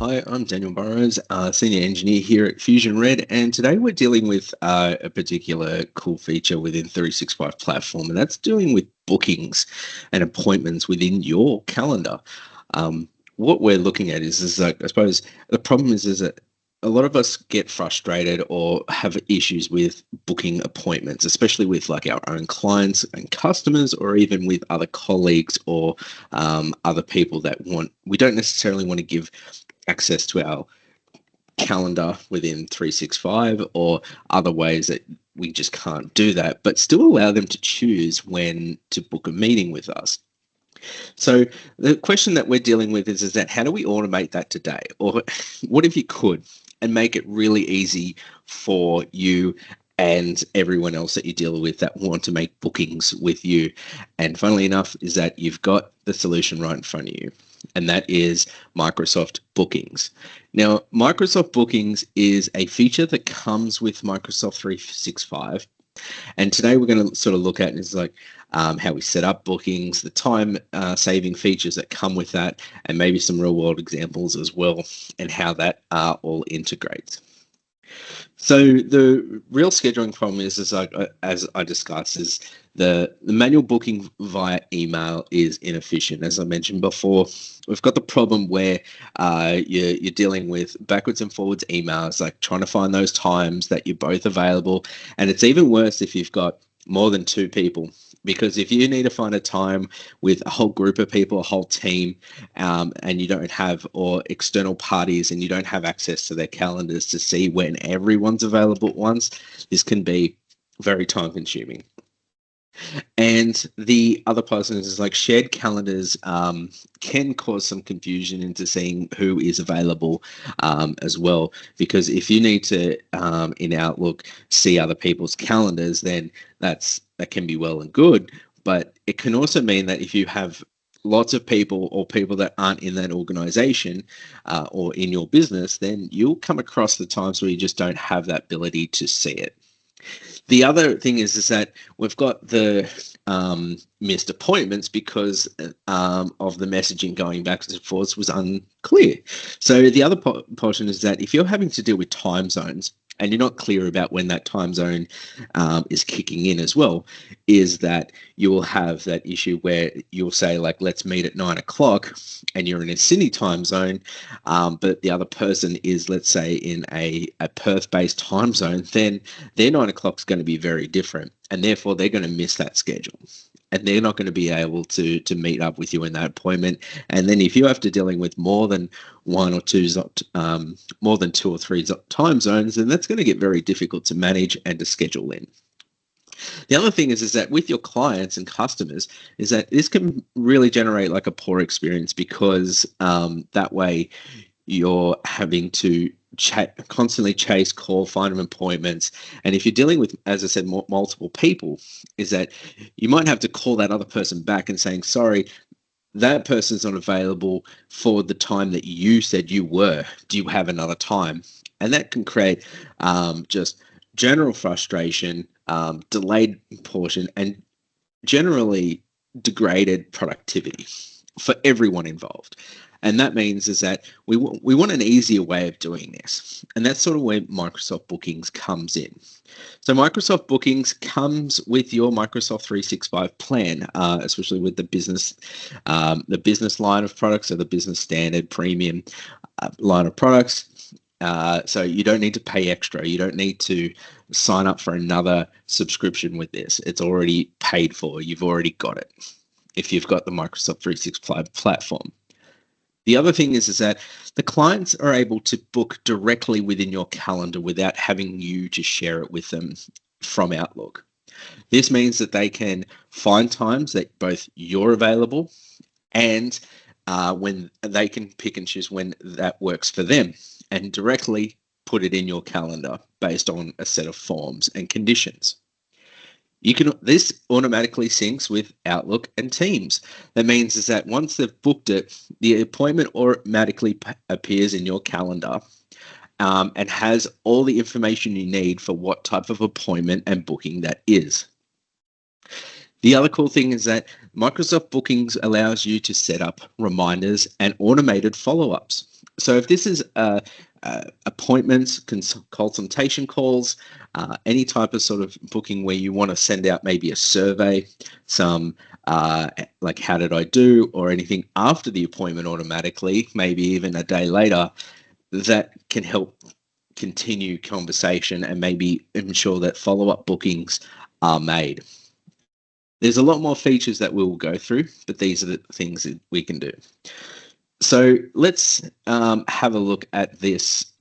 Hi, I'm Daniel Burrows, Senior Engineer here at FusionRed, and today we're dealing with a particular cool feature within 365 platform, and that's dealing with bookings and appointments within your calendar. What we're looking at is like, I suppose the problem is that a lot of us get frustrated or have issues with booking appointments, especially with like our own clients and customers, or even with other colleagues or other people that we don't necessarily want to give access to our calendar within 365 or other ways that we just can't do that, but still allow them to choose when to book a meeting with us. So the question that we're dealing with is that how do we automate that today? Or what if you could and make it really easy for you and everyone else that you deal with that want to make bookings with you? And funnily enough, is that you've got the solution right in front of you, and that is Microsoft Bookings. Now, Microsoft Bookings is a feature that comes with Microsoft 365. And today we're going to sort of look at is like how we set up bookings, the time saving features that come with that, and maybe some real world examples as well, and how that all integrates. So the real scheduling problem is like, as I discussed, is the manual booking via email is inefficient. As I mentioned before, we've got the problem where you're dealing with backwards and forwards emails, like trying to find those times that you're both available. And it's even worse if you've got more than two people, because if you need to find a time with a whole group of people, a whole team, and you don't have, or external parties, and you don't have access to their calendars to see when everyone's available at once, this can be very time consuming. And the other person is like shared calendars can cause some confusion into seeing who is available as well. Because if you need to, in Outlook, see other people's calendars, then that can be well and good. But it can also mean that if you have lots of people or people that aren't in that organization or in your business, then you'll come across the times where you just don't have that ability to see it. The other thing is that we've got the missed appointments because of the messaging going backwards and forwards was unclear. So the other portion is that if you're having to deal with time zones and you're not clear about when that time zone is kicking in as well, is that you will have that issue where you'll say, like, let's meet at 9 o'clock, and you're in a Sydney time zone, but the other person is, let's say, in a Perth-based time zone, then their 9 o'clock is going to be very different, and therefore they're going to miss that schedule. And they're not going to be able to meet up with you in that appointment. And then if you have to dealing with more than one or two, more than two or three time zones, then that's going to get very difficult to manage and to schedule in. The other thing is that with your clients and customers, is that this can really generate like a poor experience, because that way you're having to constantly chase, call, find them appointments. And if you're dealing with, as I said, multiple people, is that you might have to call that other person back and saying, sorry, that person's not available for the time that you said you were. Do you have another time? And that can create just general frustration, delayed portion, and generally degraded productivity for everyone involved. And that means is that we want an easier way of doing this. And that's sort of where Microsoft Bookings comes in. So Microsoft Bookings comes with your Microsoft 365 plan, especially with the business line of products, or the business standard premium line of products. So you don't need to pay extra. You don't need to sign up for another subscription with this. It's already paid for. You've already got it if you've got the Microsoft 365 platform. The other thing is that the clients are able to book directly within your calendar without having you to share it with them from Outlook. This means that they can find times that both you're available, and when they can pick and choose when that works for them, and directly put it in your calendar based on a set of forms and conditions. This automatically syncs with Outlook and Teams. That means is that once they've booked it, the appointment automatically appears in your calendar, and has all the information you need for what type of appointment and booking that is. The other cool thing is that Microsoft Bookings allows you to set up reminders and automated follow-ups. So if this is appointments, consultation calls, any type of sort of booking where you want to send out maybe a survey, some like how did I do, or anything after the appointment automatically, maybe even a day later, that can help continue conversation and maybe ensure that follow-up bookings are made. There's a lot more features that we will go through, but these are the things that we can do. So let's have a look at this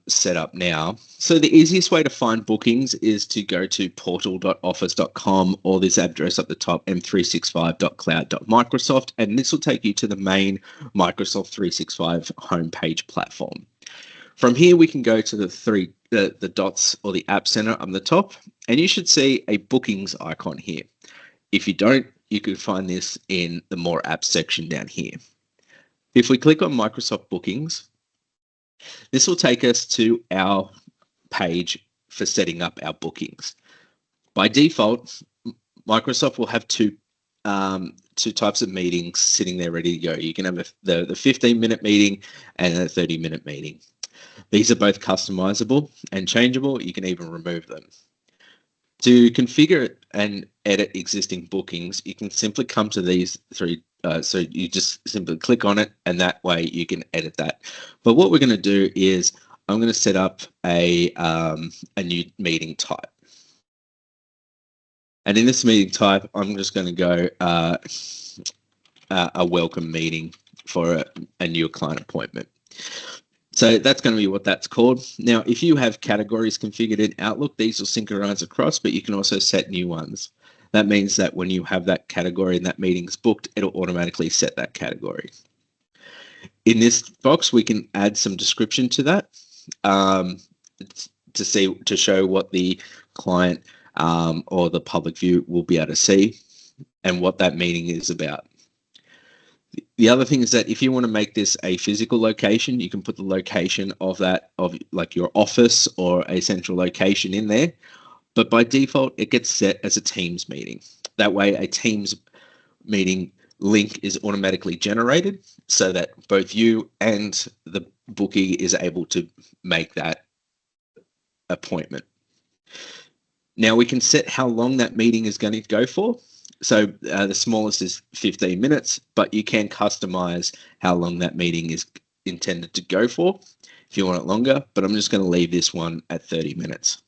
setup now. So the easiest way to find bookings is to go to portal.office.com or this address up the top, m365.cloud.microsoft, and this will take you to the main Microsoft 365 homepage platform. From here, we can go to the dots or the App Center on the top, and you should see a bookings icon here. If you don't, you can find this in the More Apps section down here. If we click on Microsoft Bookings, this will take us to our page for setting up our bookings. By default, Microsoft will have two types of meetings sitting there ready to go. You can have the 15-minute meeting and a 30-minute meeting. These are both customizable and changeable. You can even remove them. To configure and edit existing bookings, you can simply come to these three. So you just simply click on it, and that way you can edit that. But what we're going to do is I'm going to set up a new meeting type. And in this meeting type, I'm just going to go a welcome meeting for a new client appointment. So that's going to be what that's called. Now, if you have categories configured in Outlook, these will synchronize across, but you can also set new ones. That means that when you have that category and that meeting's booked, it'll automatically set that category. In this box, we can add some description to that to show what the client or the public view will be able to see and what that meeting is about. The other thing is that if you want to make this a physical location, you can put the location of that, of like your office or a central location in there. But by default, it gets set as a Teams meeting. That way, a Teams meeting link is automatically generated so that both you and the bookie is able to make that appointment. Now we can set how long that meeting is going to go for. So the smallest is 15 minutes, but you can customize how long that meeting is intended to go for if you want it longer, but I'm just going to leave this one at 30 minutes.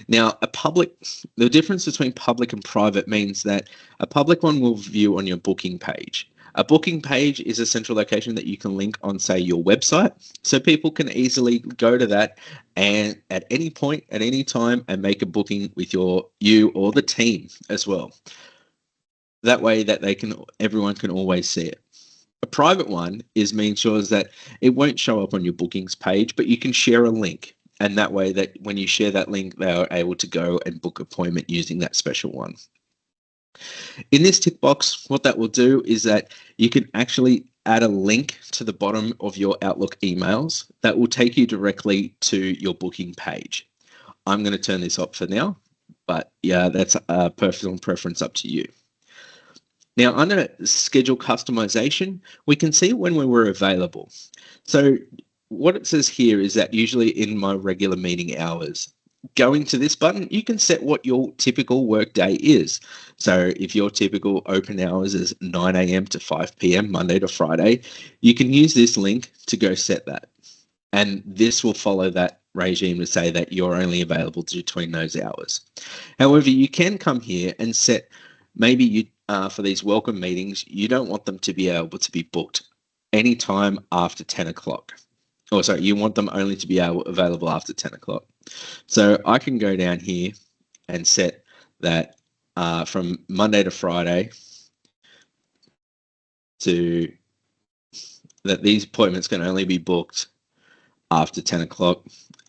Now, the difference between public and private means that a public one will view on your booking page. A booking page is a central location that you can link on, say, your website, so people can easily go to that and at any point, at any time, and make a booking with you or the team as well. That way that everyone can always see it. A private one ensures that it won't show up on your bookings page, but you can share a link. And that way that when you share that link, they are able to go and book appointment using that special one. In this tick box, what that will do is that you can actually add a link to the bottom of your Outlook emails that will take you directly to your booking page. I'm going to turn this off for now, but yeah, that's a personal preference up to you. Now, under schedule customization, we can see when we were available. So what it says here is that usually in my regular meeting hours, going to this button, you can set what your typical work day is. So if your typical open hours is 9 a.m. to 5 p.m. Monday to Friday, you can use this link to go set that. And this will follow that regime to say that you're only available between those hours. However, you can come here and set, maybe you for these welcome meetings, you don't want them to be able to be booked anytime after 10 o'clock. Oh, sorry, you want them only to be available after 10 o'clock. So I can go down here and set that from Monday to Friday to that these appointments can only be booked after 10 o'clock.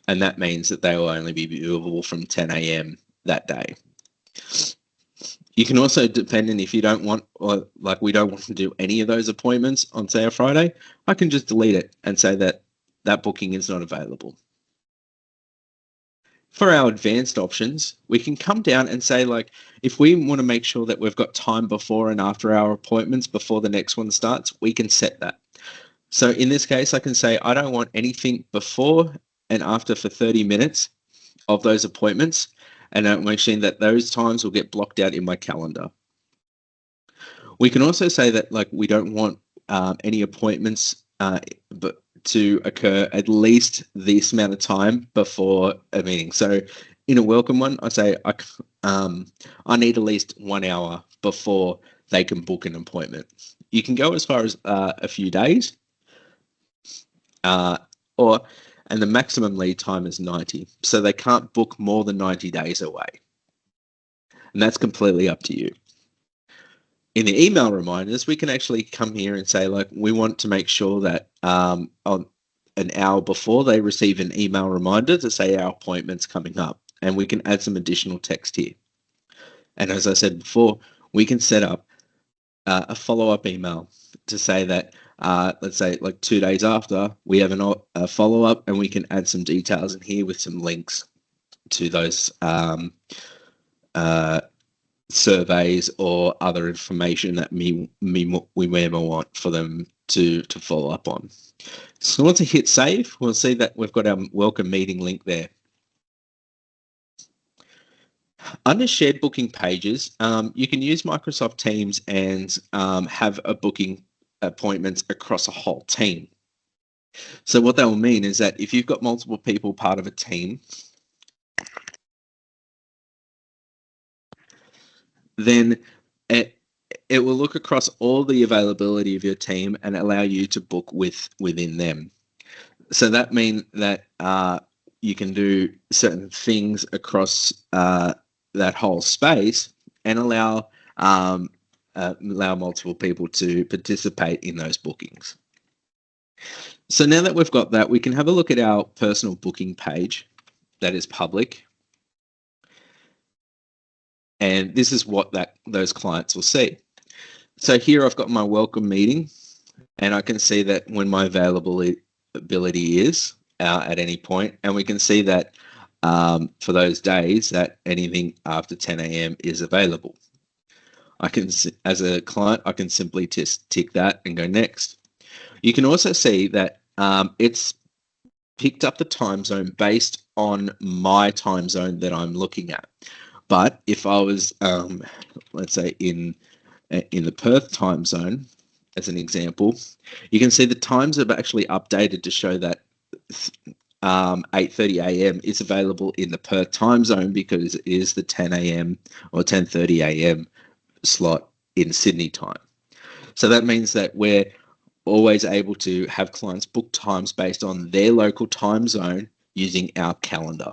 And that means that they will only be viewable from 10 a.m. that day. You can also, depending if you don't want, or like we don't want to do any of those appointments on, say, a Friday, I can just delete it and say that that booking is not available. For our advanced options, we can come down and say, like, if we want to make sure that we've got time before and after our appointments before the next one starts, we can set that. So in this case, I can say I don't want anything before and after for 30 minutes of those appointments, and I'm making that those times will get blocked out in my calendar. We can also say that like we don't want any appointments but to occur at least this amount of time before a meeting. So in a welcome one, I say I need at least 1 hour before they can book an appointment. You can go as far as a few days, uh, or and the maximum lead time is 90. So they can't book more than 90 days away, and that's completely up to you. In the email reminders, we can actually come here and say, like, we want to make sure that on an hour before they receive an email reminder to say our appointment's coming up, and we can add some additional text here. And as I said before, we can set up a follow-up email to say that, let's say, like 2 days after, we have a follow-up, and we can add some details in here with some links to those surveys or other information that we may want for them to follow up on. So once I hit save, we'll see that we've got our welcome meeting link there. Under shared booking pages, you can use Microsoft Teams and have a booking appointments across a whole team. So what that will mean is that if you've got multiple people part of a team, then it will look across all the availability of your team and allow you to book within them. So that means that you can do certain things across that whole space and allow multiple people to participate in those bookings. So now that we've got that, we can have a look at our personal booking page that is public. And this is what those clients will see. So here I've got my welcome meeting, and I can see that when my availability is at any point, and we can see that for those days that anything after 10 a.m. is available. I can, as a client, I can simply just tick that and go next. You can also see that it's picked up the time zone based on my time zone that I'm looking at. But if I was, let's say, in the Perth time zone, as an example, you can see the times have actually updated to show that 8:30 a.m. is available in the Perth time zone because it is the 10 a.m. or 10:30 a.m. slot in Sydney time. So that means that we're always able to have clients book times based on their local time zone using our calendar.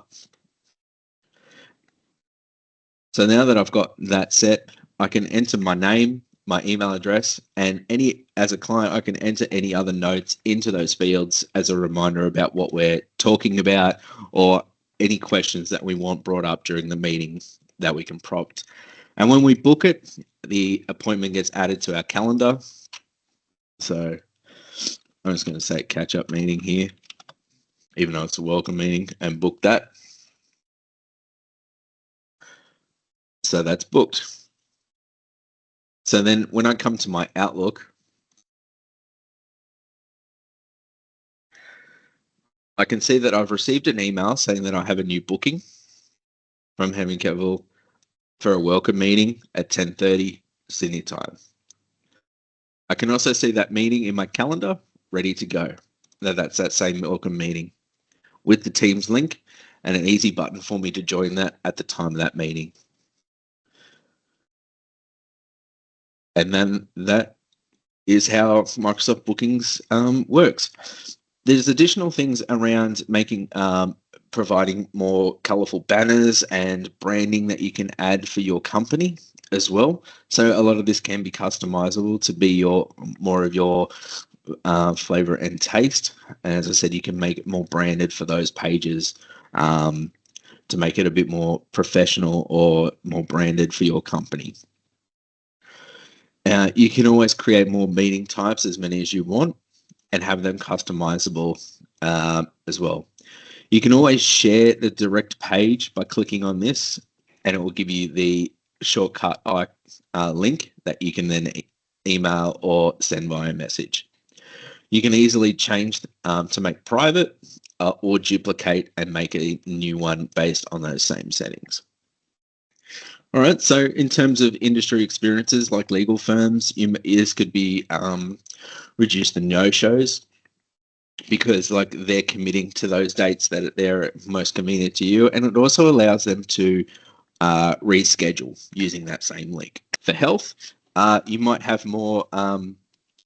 So now that I've got that set, I can enter my name, my email address, and as a client, I can enter any other notes into those fields as a reminder about what we're talking about or any questions that we want brought up during the meeting that we can prompt. And when we book it, the appointment gets added to our calendar. So I'm just going to say catch-up meeting here, even though it's a welcome meeting, and book that. So that's booked. So then when I come to my Outlook, I can see that I've received an email saying that I have a new booking from Henry Cavill for a welcome meeting at 10:30 Sydney time. I can also see that meeting in my calendar, ready to go. Now that's that same welcome meeting with the Teams link and an easy button for me to join that at the time of that meeting. And then that is how Microsoft Bookings works. There's additional things around making providing more colorful banners and branding that you can add for your company as well. So a lot of this can be customizable to be more of your flavor and taste. And as I said, you can make it more branded for those pages to make it a bit more professional or more branded for your company. You can always create more meeting types, as many as you want, and have them customizable as well. You can always share the direct page by clicking on this, and it will give you the shortcut link that you can then email or send via message. You can easily change to make private or duplicate and make a new one based on those same settings. All right. So, in terms of industry experiences like legal firms, this could be reduce the no-shows because like they're committing to those dates that they're most convenient to you, and it also allows them to reschedule using that same link. For health, you might have more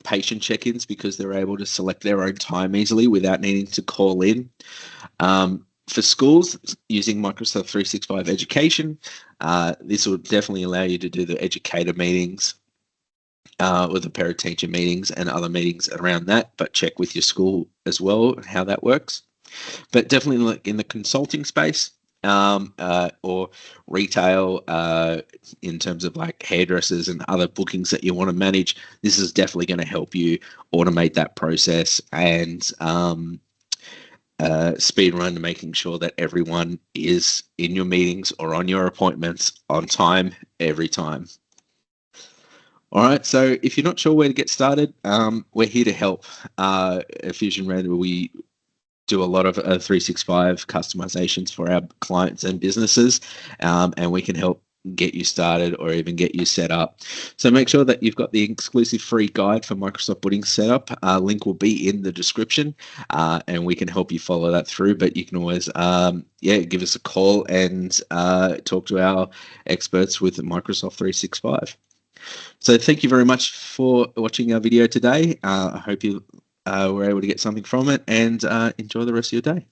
patient check-ins because they're able to select their own time easily without needing to call in. For schools, using Microsoft 365 Education, this will definitely allow you to do the educator meetings with the parent-teacher meetings and other meetings around that, but check with your school as well how that works. But definitely like in the consulting space, or retail, in terms of like hairdressers and other bookings that you want to manage, this is definitely going to help you automate that process and speed run to making sure that everyone is in your meetings or on your appointments on time every time. All right, so if you're not sure where to get started, we're here to help. At FusionRed, we do a lot of 365 customizations for our clients and businesses, and we can help get you started or even get you set up. So make sure that you've got the exclusive free guide for Microsoft Booking Setup. Link will be in the description, and we can help you follow that through. But you can always, give us a call and talk to our experts with Microsoft 365. So thank you very much for watching our video today. I hope you were able to get something from it, and enjoy the rest of your day.